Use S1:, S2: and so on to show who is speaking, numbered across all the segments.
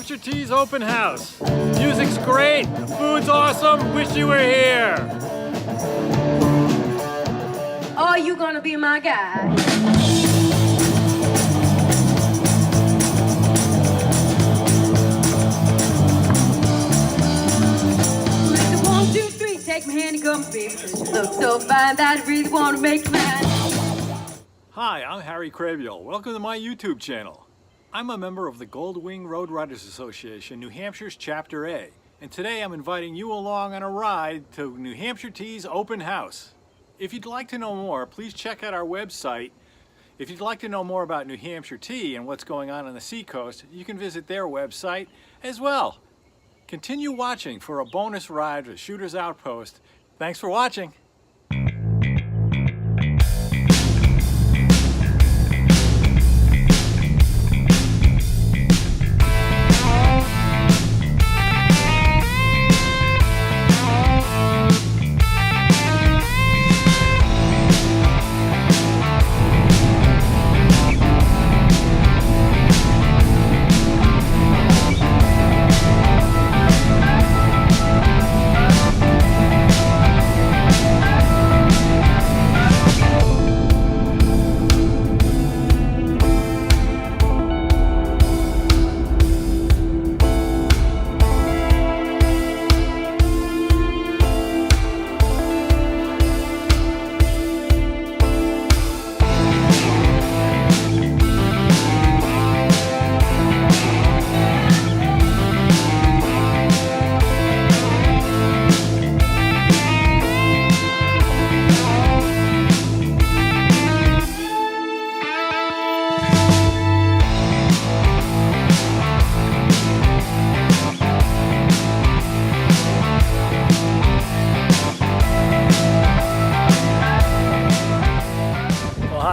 S1: Hampshire Tea's open house. Music's great, the food's awesome, wish you were here.
S2: Are you gonna be my guy? Listen, 1, 2, 3, take my hand and come, baby, 'cause you look so fine that I really wanna make you mine.
S1: Hi, I'm Harry Crabiel. Welcome to my YouTube channel. I'm a member of the Goldwing Road Riders Association, New Hampshire's Chapter A, and today I'm inviting you along on a ride to New Hampshire Tea's open house. If you'd like to know more, please check out our website. If you'd like to know more about New Hampshire Tea and what's going on the Seacoast, you can visit their website as well. Continue watching for a bonus ride with Shooter's Outpost. Thanks for watching.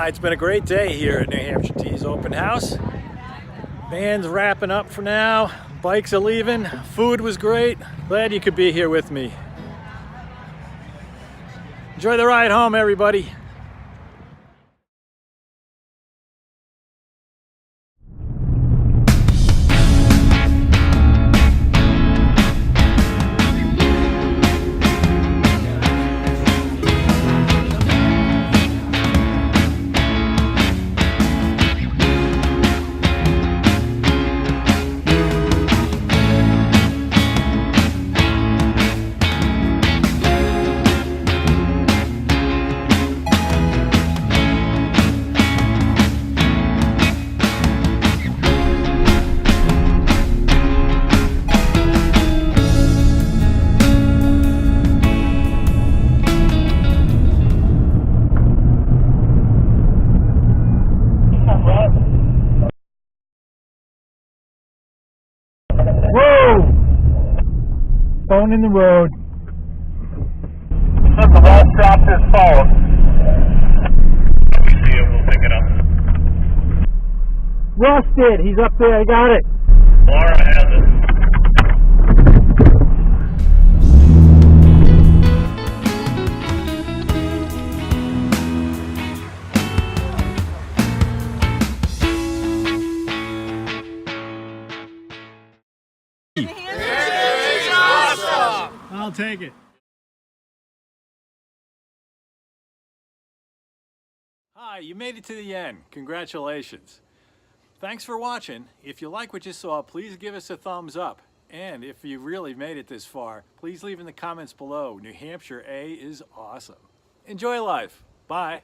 S1: It's been a great day here at New Hampshire Tea's open house. Band's wrapping up for now. Bikes are leaving. Food was great. Glad you could be here with me. Enjoy the ride home, everybody. Whoa! Phone in the road.
S3: Look, the wall dropped his phone. Let me see it, we'll pick it up.
S1: Russ did, he's up there, I got it.
S3: Laura has it.
S1: I'll take it. Hi, you made it to the end. Congratulations. Thanks for watching. If you like what you saw, please give us a thumbs up. And if you really made it this far, please leave in the comments below. New Hampshire A is awesome. Enjoy life. Bye.